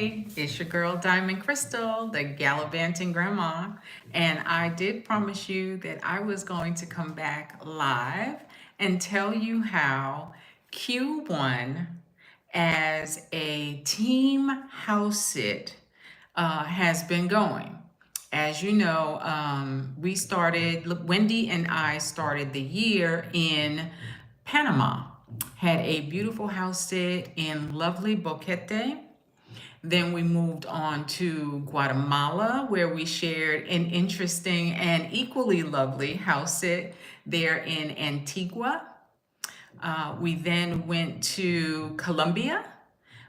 It's your girl Diamond Crystal, the gallivanting grandma, and I did promise you that I was going to come back live and tell you how Q1 as a team house sit has been going. As you know, Wendy and I started the year in Panama, had a beautiful house sit in lovely Boquete. Then we moved on to Guatemala, where we shared an interesting and equally lovely house sit there in Antigua. We then went to Colombia,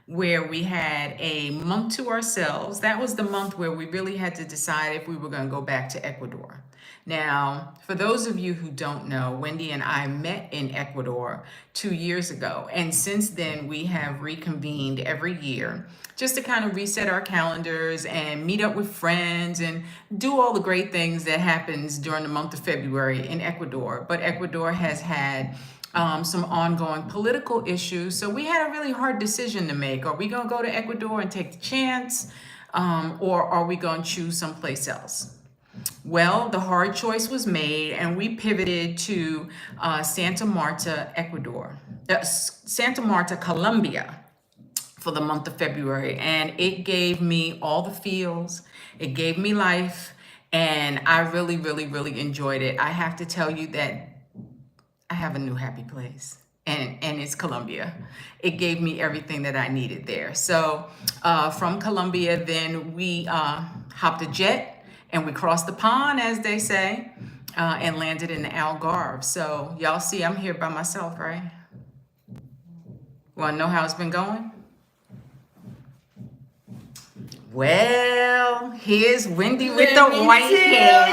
where we had a month to ourselves. That was the month where we really had to decide if we were going to go back to Ecuador. Now, for those of you who don't know, Wendy and I met in Ecuador 2 years ago. And since then, we have reconvened every year just to kind of reset our calendars and meet up with friends and do all the great things that happens during the month of February in Ecuador. But Ecuador has had some ongoing political issues. So we had a really hard decision to make. Are we going to go to Ecuador and take the chance? Or are we going to choose someplace else? Well, the hard choice was made, and we pivoted to Santa Marta, Ecuador, Santa Marta, Colombia, for the month of February. And it gave me all the feels, it gave me life, and I really, really, really enjoyed it. I have to tell you that I have a new happy place, and it's Colombia. It gave me everything that I needed there. So from Colombia, then we hopped a jet, and we crossed the pond, as they say, and landed in the Algarve. So y'all see I'm here by myself, right? Want to know how it's been going? Well, here's Wendy with the white hair.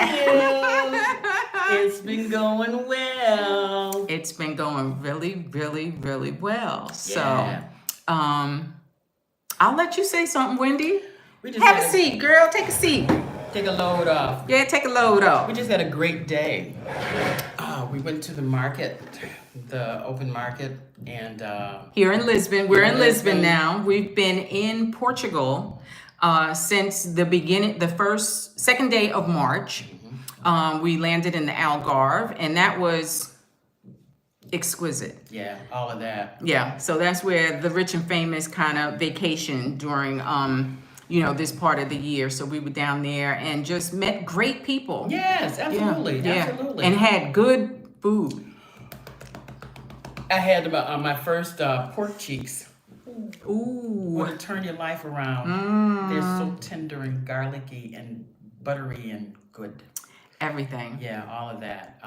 It's been going well. It's been going really, really, really well. So Yeah. I'll let you say something, Wendy. We just Have a had seat, girl. Take a seat. Take a load off. Yeah, take a load off. We just had a great day. We went to the market, the open market, and Here in Lisbon. We're in Lisbon Lisbon. now. We've been in Portugal since the beginning, second day of March. We landed in the Algarve, and that was exquisite. yeah, all of that. Yeah, so that's where the rich and famous kind of vacation during, this part of the year. So we were down there and just met great people. Yes, absolutely, absolutely. And had good food. I had my first pork cheeks. Ooh. Want to turn your life around. They're so tender and garlicky and buttery and good. Everything. Yeah, all of that.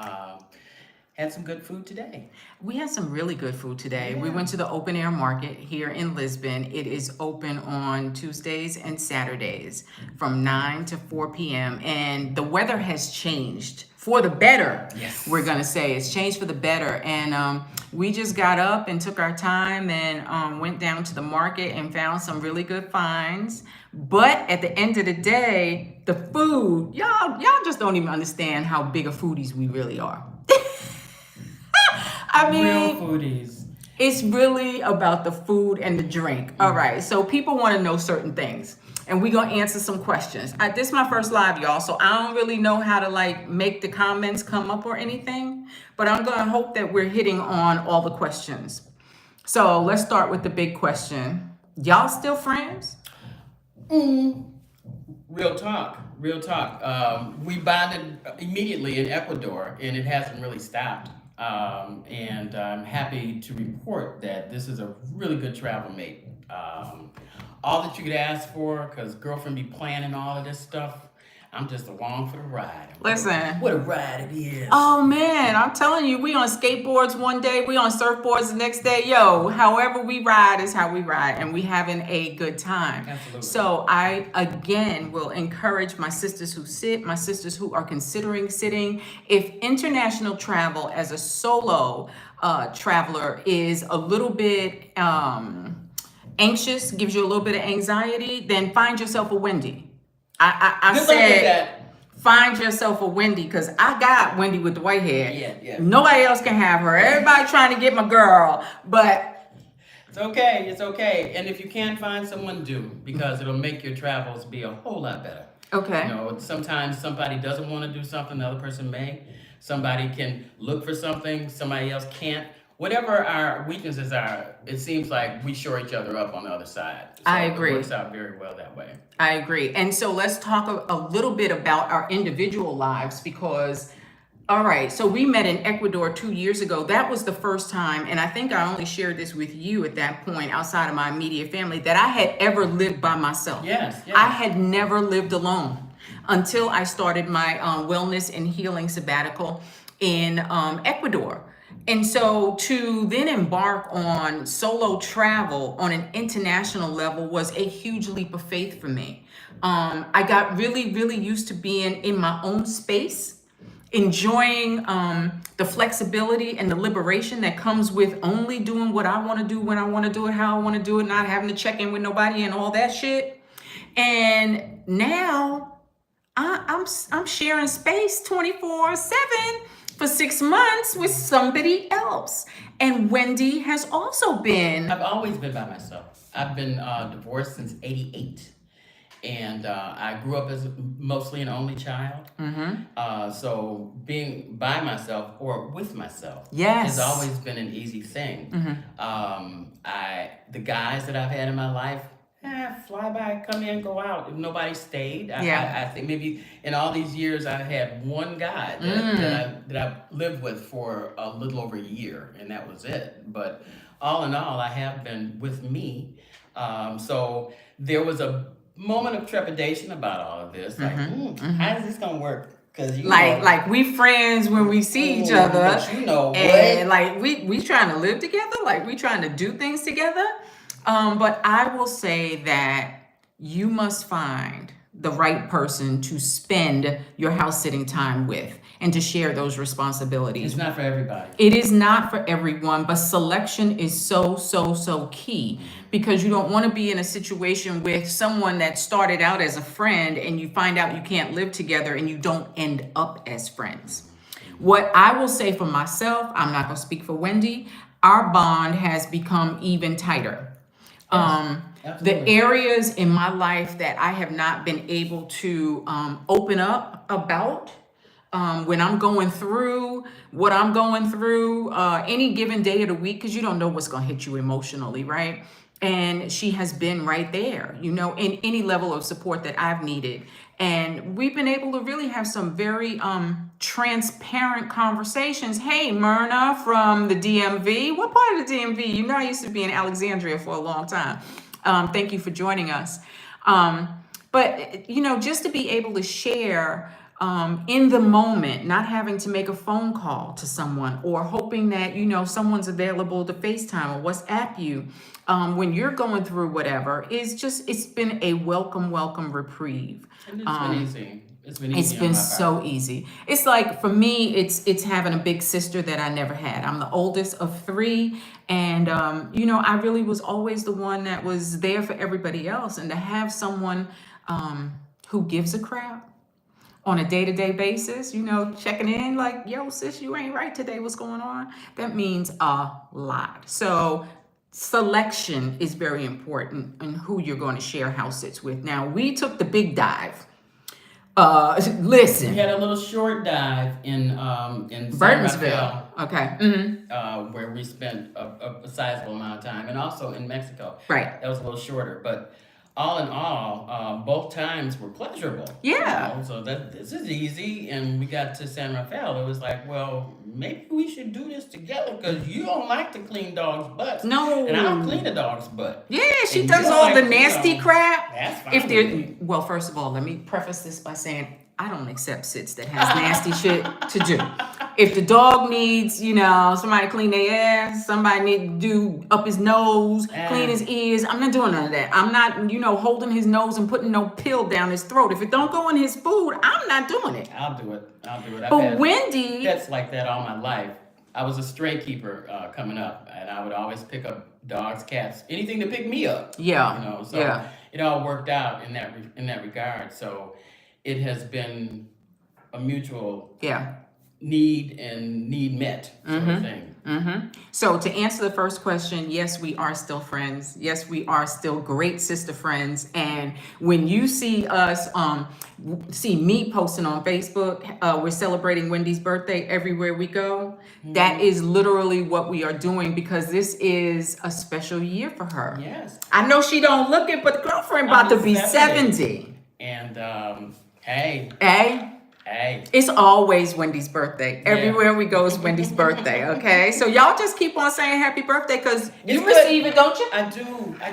Had some good food today. We had some really good food today. We Yeah. went to the open air market here in Lisbon. It is open on Tuesdays and Saturdays from 9 to 4 p.m. And the weather has changed for the better. Yes. We're going to say it's changed for the better. And we just got up and took our time and went down to the market and found some really good finds. But at the end of the day, the food, y'all just don't even understand how big of foodies we really are. I mean, Real foodies. it's really about the food and the drink. All right, so people want to know certain things, and we're gonna answer some questions. This is my first live, y'all, so I don't really know how to make the comments come up or anything, but I'm gonna hope that we're hitting on all the questions. So let's start with the big question. Y'all still friends? Real talk, real talk. We bonded immediately in Ecuador, and it hasn't really stopped. And I'm happy to report that this is a really good travel mate. All that you could ask for, because girlfriend be planning all of this stuff. I'm just along for the ride. Listen. What a ride it is. Oh man, I'm telling you, we on skateboards one day, we on surfboards the next day. Yo, however we ride is how we ride, and we having a good time. Absolutely. So I again will encourage my sisters who sit, my sisters who are considering sitting. If international travel as a solo traveler is a little bit anxious, gives you a little bit of anxiety, then find yourself a Wendy. I Good luck with said, that. find yourself a Wendy, because I got Wendy with the white hair. Yeah. Nobody else can have her. Everybody trying to get my girl, but It's okay. It's okay. And if you can't find someone, do, because it'll make your travels be a whole lot better. Okay. You know, sometimes somebody doesn't want to do something, the other person may. Somebody can look for something, somebody else can't. Whatever our weaknesses are, it seems like we shore each other up on the other side. So I agree. It works out very well that way. I agree. And so let's talk a little bit about our individual lives because, all right, so we met in Ecuador 2 years ago. That was the first time, and I think I only shared this with you at that point outside of my immediate family, that I had ever lived by myself. Yes, yes. I had never lived alone until I started my wellness and healing sabbatical in Ecuador. And so to then embark on solo travel on an international level was a huge leap of faith for me. I got really, really used to being in my own space, enjoying the flexibility and the liberation that comes with only doing what I want to do when I want to do it, how I want to do it, not having to check in with nobody and all that shit. And now I'm sharing space 24/7 for 6 months with somebody else. And Wendy has also been. I've always been by myself. I've been divorced since '88. And I grew up as mostly an only child. So being by myself or with myself Yes. has always been an easy thing. The guys that I've had in my life, fly by, come in, go out. If nobody stayed, I think maybe in all these years I had one guy that I lived with for a little over a year, and that was it. But all in all, I have been with me. So there was a moment of trepidation about all of this. Like, how is this gonna work? Because like we friends when we see each other, but you know and what? like we trying to live together, like we trying to do things together. But I will say that you must find the right person to spend your house sitting time with and to share those responsibilities. It's not for everybody. It is not for everyone, but selection is so key because you don't want to be in a situation with someone that started out as a friend and you find out you can't live together and you don't end up as friends. What I will say for myself, I'm not going to speak for Wendy, our bond has become even tighter. The areas in my life that I have not been able to open up about when I'm going through what I'm going through any given day of the week, because you don't know what's going to hit you emotionally, right? And she has been right there, you know, in any level of support that I've needed. And we've been able to really have some very transparent conversations. Hey, Myrna from the DMV. What part of the DMV? You know, I used to be in Alexandria for a long time. Thank you for joining us. But, you know, just to be able to share in the moment, not having to make a phone call to someone or hoping that, you know, someone's available to FaceTime or WhatsApp you when you're going through whatever is just, it's been a welcome reprieve. And it's been easy. It's been easy. It's been so easy. It's like, for me, it's having a big sister that I never had. I'm the oldest of three. And, you know, I really was always the one that was there for everybody else. And to have someone who gives a crap on a day-to-day basis, you know, checking in like, yo, sis, you ain't right today. What's going on? That means a lot. So selection is very important in who you're going to share house sits with. Now, we took the big dive. Listen. We had a little short dive in Burtonsville. Okay. Where we spent a sizable amount of time, and also in Mexico. Right. That was a little shorter, but all in all, both times were pleasurable. Yeah. You know? So this is easy, and we got to San Rafael. It was like, well, maybe we should do this together because you don't like to clean dogs' butts. No. And I don't clean the dog's butt. Yeah, she And does you all like, the you nasty know, crap. That's fine. If they're, well, first of all, let me preface this by saying I don't accept sits that has nasty shit to do. If the dog needs, you know, somebody to clean their ass, somebody need to do up his nose, clean his ears, I'm not doing none of that. I'm not, you know, holding his nose and putting no pill down his throat. If it don't go in his food, I'm not doing it. I'll do it. But Wendy, pets like that all my life. I was a stray keeper coming up, and I would always pick up dogs, cats, anything to pick me up. Yeah. You know, so it all worked out in that regard. So it has been a mutual need and need met sort of thing. So to answer the first question, yes, we are still friends. Yes, we are still great sister friends. And when you see us, see me posting on Facebook, we're celebrating Wendy's birthday everywhere we go. That is literally what we are doing because this is a special year for her. Yes. I know she don't look it, but the girlfriend about to be 70. And hey, Hey, it's always Wendy's birthday. Everywhere we go is Wendy's birthday, okay? So y'all just keep on saying happy birthday because you receive it, don't you? I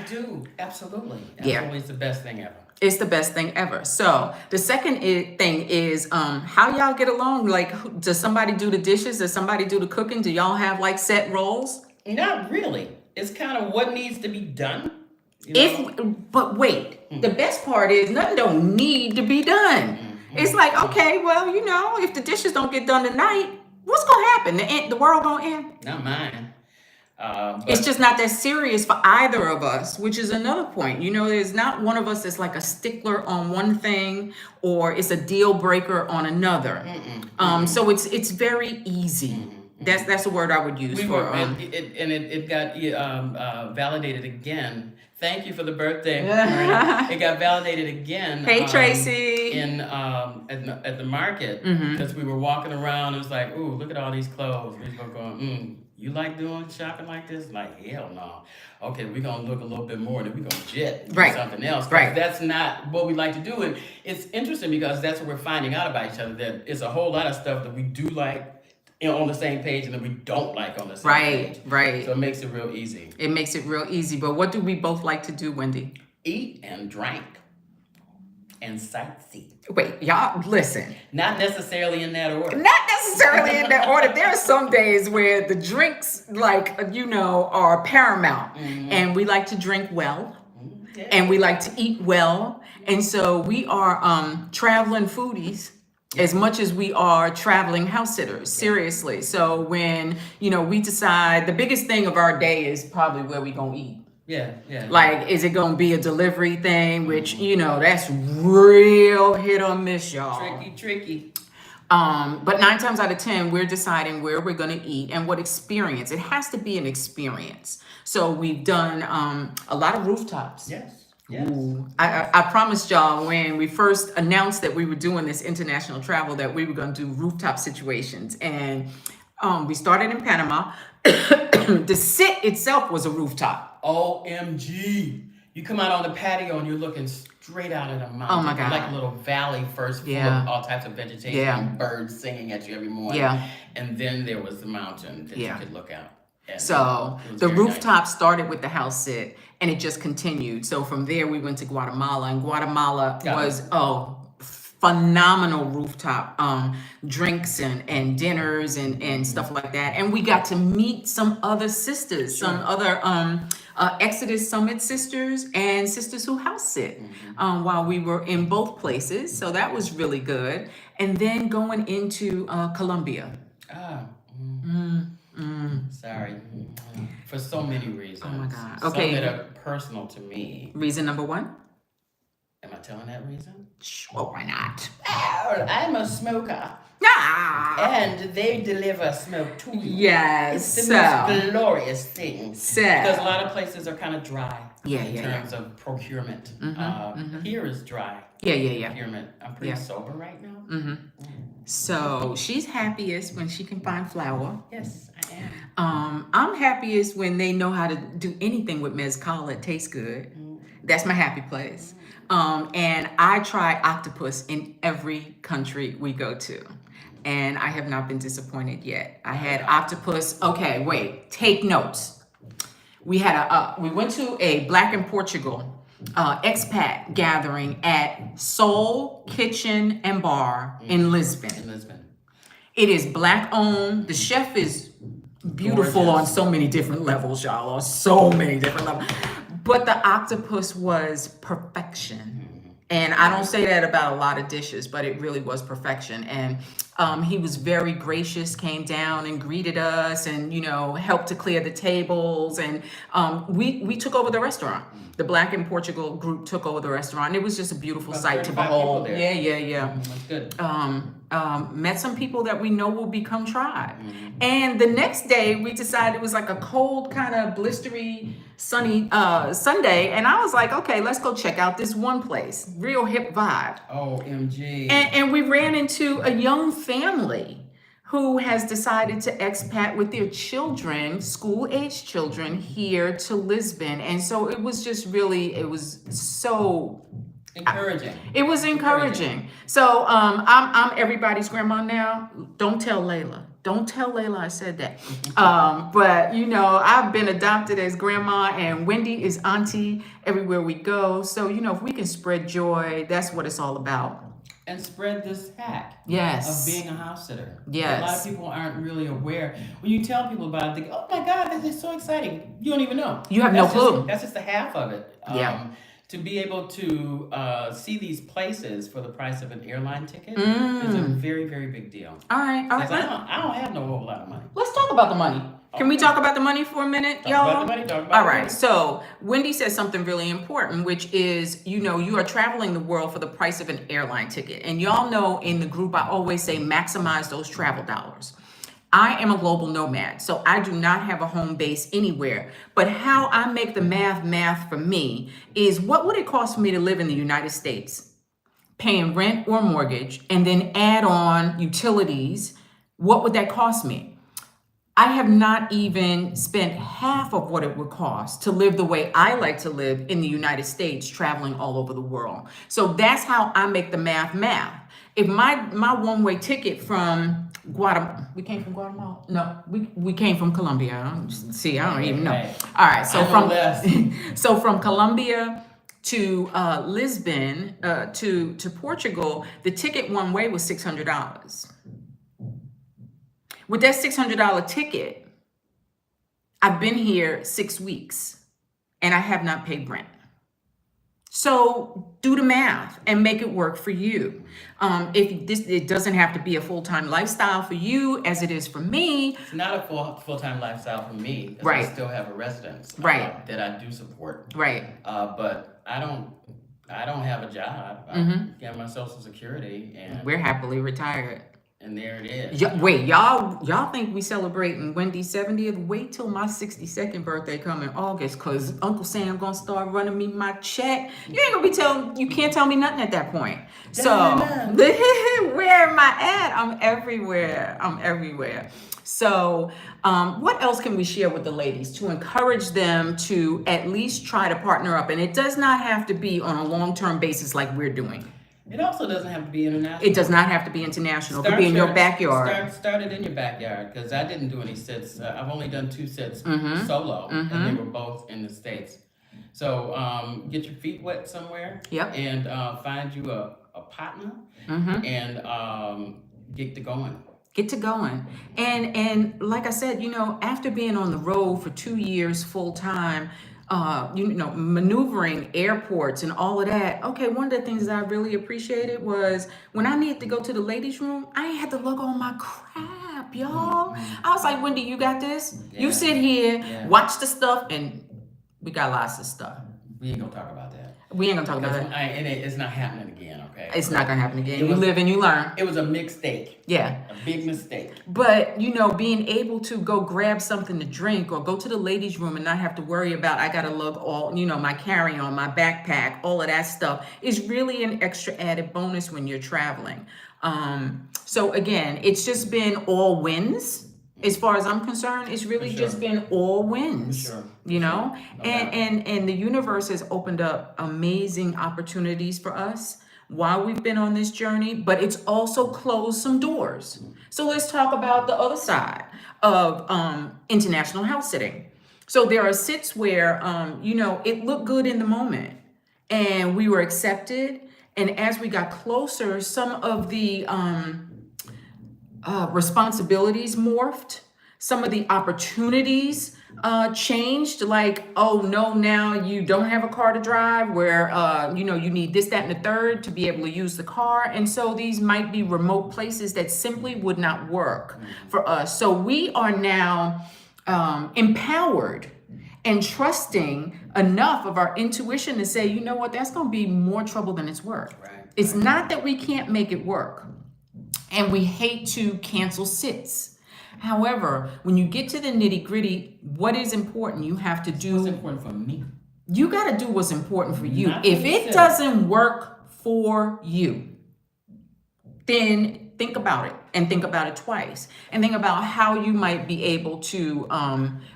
do. Absolutely. Yeah. Absolutely, it's the best thing ever. It's the best thing ever. So the second thing is how y'all get along. Like, does somebody do the dishes? Does somebody do the cooking? Do y'all have like set roles? Not really. It's kind of what needs to be done. You know? But wait, the best part is nothing don't need to be done. It's like, okay, well, you know, if the dishes don't get done tonight, what's gonna happen? The world gonna end? Not mine. It's just not that serious for either of us, which is another point. You know, there's not one of us that's like a stickler on one thing or it's a deal breaker on another. So it's very easy. That's the word I would use for it got validated again. Thank you for the birthday. It got validated again. Hey, Tracy. At the market because we were walking around. It was like, ooh, look at all these clothes. We were going, you like doing shopping like this? Like, hell no. Okay, we're gonna look a little bit more, and then we're gonna jet and do something else. Right. That's not what we like to do, and it's interesting because that's what we're finding out about each other. That it's a whole lot of stuff that we do like. On the same page and then we don't like on the same page. Right. So it makes it real easy. It makes it real easy. But what do we both like to do, Wendy? Eat and drink and sightsee. Wait, y'all, listen. Not necessarily in that order. Not necessarily in that order. There are some days where the drinks, like, you know, are paramount. And we like to drink well. And we like to eat well. And so we are traveling foodies. As much as we are traveling house sitters, seriously. So when, you know, we decide the biggest thing of our day is probably where we gonna eat. Yeah. Like, is it gonna be a delivery thing? Which, you know, that's real hit or miss, y'all. Tricky. But 9 times out of 10, we're deciding where we're gonna eat and what experience. It has to be an experience. So we've done a lot of rooftops. Yes. Ooh, I promised y'all when we first announced that we were doing this international travel that we were going to do rooftop situations. And we started in Panama. The sit itself was a rooftop. OMG. You come out on the patio and you're looking straight out at a mountain. Oh my God. Like a little valley first full of all types of vegetation and birds singing at you every morning. And then there was the mountain that you could look out. So the rooftop started with the house sit and it just continued. So from there we went to Guatemala, and Guatemala was phenomenal rooftop drinks and dinners and stuff like that. And we got to meet some other sisters, some other Exodus Summit sisters and sisters who house sit while we were in both places. So that was really good. And then going into Colombia. Sorry. For so many reasons. Oh my God. Okay. Some that are personal to me. Reason number 1? Am I telling that reason? Sure, why not? Well, I'm a smoker. And they deliver smoke to you. Yes. It's the most glorious thing. Because a lot of places are kind of dry. In terms of procurement. Here is dry. Procurement. I'm pretty sober right now. So she's happiest when she can find flour. Yes, I am. I'm happiest when they know how to do anything with mezcal that tastes good. That's my happy place. And I try octopus in every country we go to. And I have not been disappointed yet. I had octopus. Okay, wait, take notes. We went to a Black in Portugal expat gathering at Soul Kitchen and Bar in Lisbon. It is Black owned. The chef is beautiful on so many different levels, y'all. On so many different levels. But the octopus was perfection. And I don't say that about a lot of dishes, but it really was perfection. And He was very gracious, came down and greeted us, and helped to clear the tables, and we took over the restaurant. The Black in Portugal group took over the restaurant. It was just a beautiful About sight to 35 people behold. there. Yeah. That's good. Met some people that we know will become tribe. And the next day we decided it was like a cold, kind of blistery, sunny Sunday, and I was like, okay, let's go check out this one place. Real hip vibe. OMG. And we ran into a young family who has decided to expat with their children, school-age children, here to Lisbon. And so it was just really, it was so encouraging. It was encouraging. So I'm everybody's grandma now. Don't tell Layla. Don't tell Layla I said that. But I've been adopted as grandma, and Wendy is auntie everywhere we go. So if we can spread joy, that's what it's all about. And spread this hack Yes. of being a house sitter. Yes. A lot of people aren't really aware. When you tell people about it, they go, oh my God, this is so exciting. You don't even know. You have no clue. That's just the half of it. Yeah. To be able to see these places for the price of an airline ticket is a very, very big deal. All right. I don't have no whole lot of money. Let's talk about the money. Can we talk about the money for a minute, y'all? Talk about the money. Talk about All the right. money. So Wendy said something really important, which is, you are traveling the world for the price of an airline ticket. And y'all know in the group, I always say maximize those travel dollars. I am a global nomad, so I do not have a home base anywhere. But how I make the math for me is, what would it cost for me to live in the United States, paying rent or mortgage, and then add on utilities? What would that cost me? I have not even spent half of what it would cost to live the way I like to live in the United States, traveling all over the world. So that's how I make the math. If my one-way ticket from Guatemala, we came from Guatemala? No, we came from Colombia. See, I don't even know. Okay. All right, so from so from Colombia to Lisbon to Portugal, the ticket one way was $600. With that $600 ticket, I've been here 6 weeks and I have not paid rent. So do the math and make it work for you. It doesn't have to be a full-time lifestyle for you as it is for me. It's not a full-time lifestyle for me. 'Cause Right. I still have a residence. Right. That I do support. Right. But I don't have a job. I get my Social Security, and We're happily retired. there it is. Wait, y'all think we celebrating Wendy's 70th? Wait till my 62nd birthday come in August, because Uncle Sam gonna start running me my check. You ain't gonna you can't tell me nothing at that point. So where am I at? I'm everywhere. So what else can we share with the ladies to encourage them to at least try to partner up? And it does not have to be on a long-term basis like we're doing. It also doesn't have to be international. It does not have to be international. It could be in your backyard. Start it in your backyard, because I didn't do any sits. I've only done 2 sits solo, and they were both in the States. So get your feet wet somewhere. Yep. And find you a partner and get to going. Get to going. And like I said, after being on the road for 2 years full time, maneuvering airports and all of that. Okay, one of the things that I really appreciated was when I needed to go to the ladies' room, I ain't had to lug all my crap, y'all. I was like, Wendy, you got this? Yeah. You sit here, watch the stuff, and we got lots of stuff. We ain't gonna talk about that. We ain't gonna talk about that. And it's not happening again, okay? It's not gonna happen again. You live and you learn. It was a mistake. Yeah. A big mistake. But, being able to go grab something to drink or go to the ladies' room and not have to worry about, I got to lug all, my carry-on, my backpack, all of that stuff is really an extra added bonus when you're traveling. So again, it's just been all wins. As far as I'm concerned, it's really just been all wins. For sure. No And the universe has opened up amazing opportunities for us while we've been on this journey, but it's also closed some doors. So let's talk about the other side of international house sitting. So there are sits where it looked good in the moment and we were accepted, and as we got closer, some of the responsibilities morphed. Some of the opportunities changed, like, oh no, now you don't have a car to drive, where you know, you need this, that, and the third to be able to use the car. And so these might be remote places that simply would not work for us. So we are now empowered and trusting enough of our intuition to say, you know what, that's going to be more trouble than it's worth. It's not that we can't make it work, and we hate to cancel sits. However, when you get to the nitty gritty, what is important, you have to do. What's important for me? You got to do what's important for you. Not If for it the doesn't work for you, then think about it, and think about it twice, and think about how you might be able to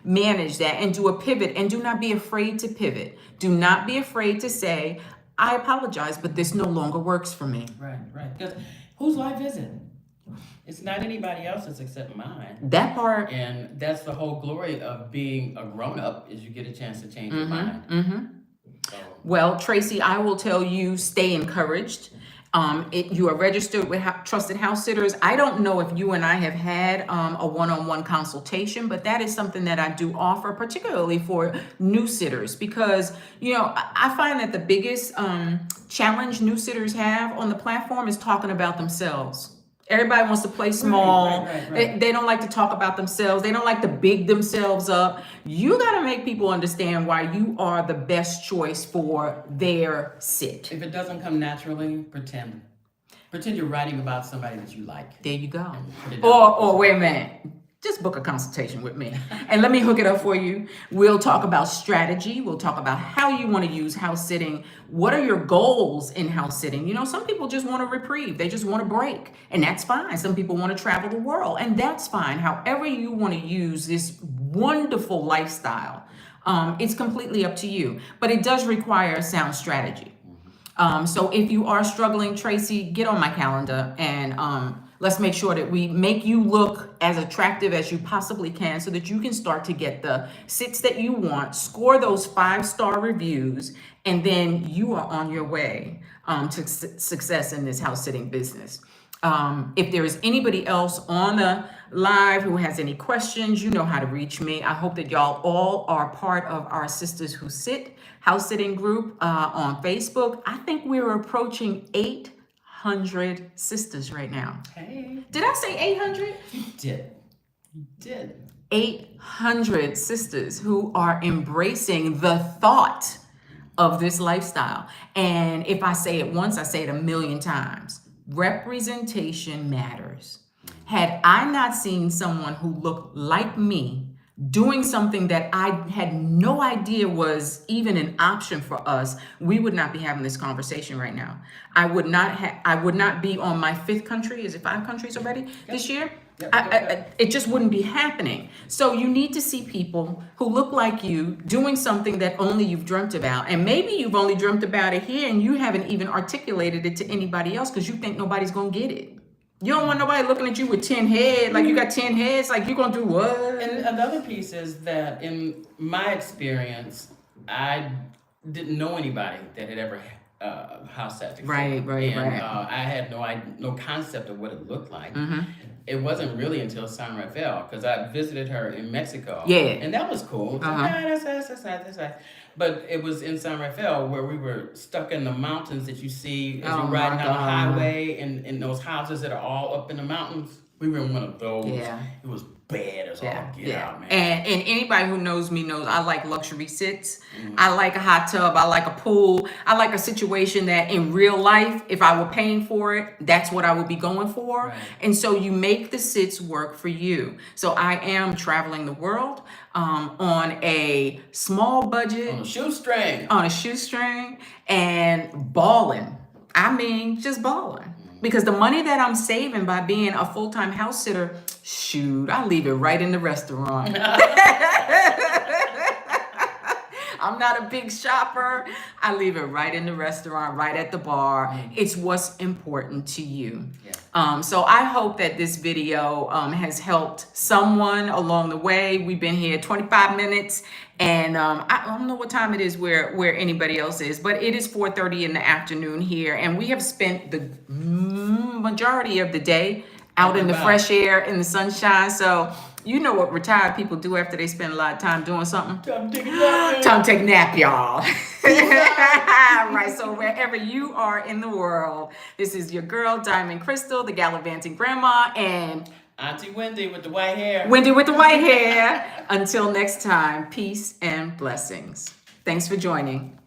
manage that and do a pivot. And do not be afraid to pivot. Do not be afraid to say, I apologize, but this no longer works for me. Right. Because whose life is it? It's not anybody else's except mine. That part. And that's the whole glory of being a grown-up, is you get a chance to change your mind. So, Well, Tracy, I will tell you, stay encouraged. You are registered with Trusted House Sitters. I don't know if you and I have had a one-on-one consultation, but that is something that I do offer, particularly for new sitters, because, you know, I find that the biggest challenge new sitters have on the platform is talking about themselves. Everybody wants to play small. Right. They don't like to talk about themselves. They don't like to big themselves up. You got to make people understand why you are the best choice for their sit. if it doesn't come naturally, pretend. Pretend you're writing about somebody that you like. There you go. Put it down. Or wait a minute. Just book a consultation with me and let me hook it up for you. We'll talk about strategy. We'll talk about how you want to use house sitting. What are your goals in house sitting? You know, some people just want a reprieve. They just want a break, and that's fine. Some people want to travel the world, and that's fine. However you want to use this wonderful lifestyle, it's completely up to you. But it does require a sound strategy. So if you are struggling, Tracy, get on my calendar, and let's make sure that we make you look as attractive as you possibly can, so that you can start to get the sits that you want, score those 5-star reviews, and then you are on your way to success in this house sitting business. If there is anybody else on the live who has any questions, you know how to reach me. I hope that y'all all are part of our Sisters Who Sit house sitting group on Facebook. I think we're approaching 800 sisters right now. Hey, Did I say 800? you did. You did. 800 sisters who are embracing the thought of this lifestyle. And if I say it once, I say it a million times. Representation matters. Had I not seen someone who looked like me doing something that I had no idea was even an option for us, we would not be having this conversation right now. I would not be on my 5th country. Is it 5 countries already this year? It just wouldn't be happening. So you need to see people who look like you doing something that only you've dreamt about. And maybe you've only dreamt about it here and you haven't even articulated it to anybody else because you think nobody's going to get it. You don't want nobody looking at you with 10 heads, like you got 10 heads, like you're going to do what? And another piece is that in my experience, I didn't know anybody that had ever house sat before. Right. I had no concept of what it looked like. It wasn't really until San Rafael, because I visited her in Mexico. Yeah. And that was cool. That's nice. But it was in San Rafael where we were stuck in the mountains that you see as you're riding down the highway, and in those houses that are all up in the mountains. We were in one of those. Yeah. It was bad as all get out, man. And anybody who knows me knows I like luxury sits. I like a hot tub. I like a pool. I like a situation that in real life, if I were paying for it, that's what I would be going for. Right. And so you make the sits work for you. So I am traveling the world on a small budget. On a shoestring. And balling. I mean, just balling. Because the money that I'm saving by being a full-time house sitter, shoot, I leave it right in the restaurant. I'm not a big shopper. I leave it right in the restaurant, right at the bar. It's what's important to you. Yeah. So I hope that this video has helped someone along the way. We've been here 25 minutes, and I don't know what time it is where anybody else is, but it is 4:30 in the afternoon here, and we have spent the majority of the day out in the fresh air, in the sunshine. So You know what retired people do after they spend a lot of time doing something? Time to take a nap. Time to take a nap, y'all. Peace out. Right, so wherever you are in the world, this is your girl, Diamond Crystal, the gallivanting grandma, and Auntie Wendy with the white hair. Wendy with the white hair. Until next time, peace and blessings. Thanks for joining.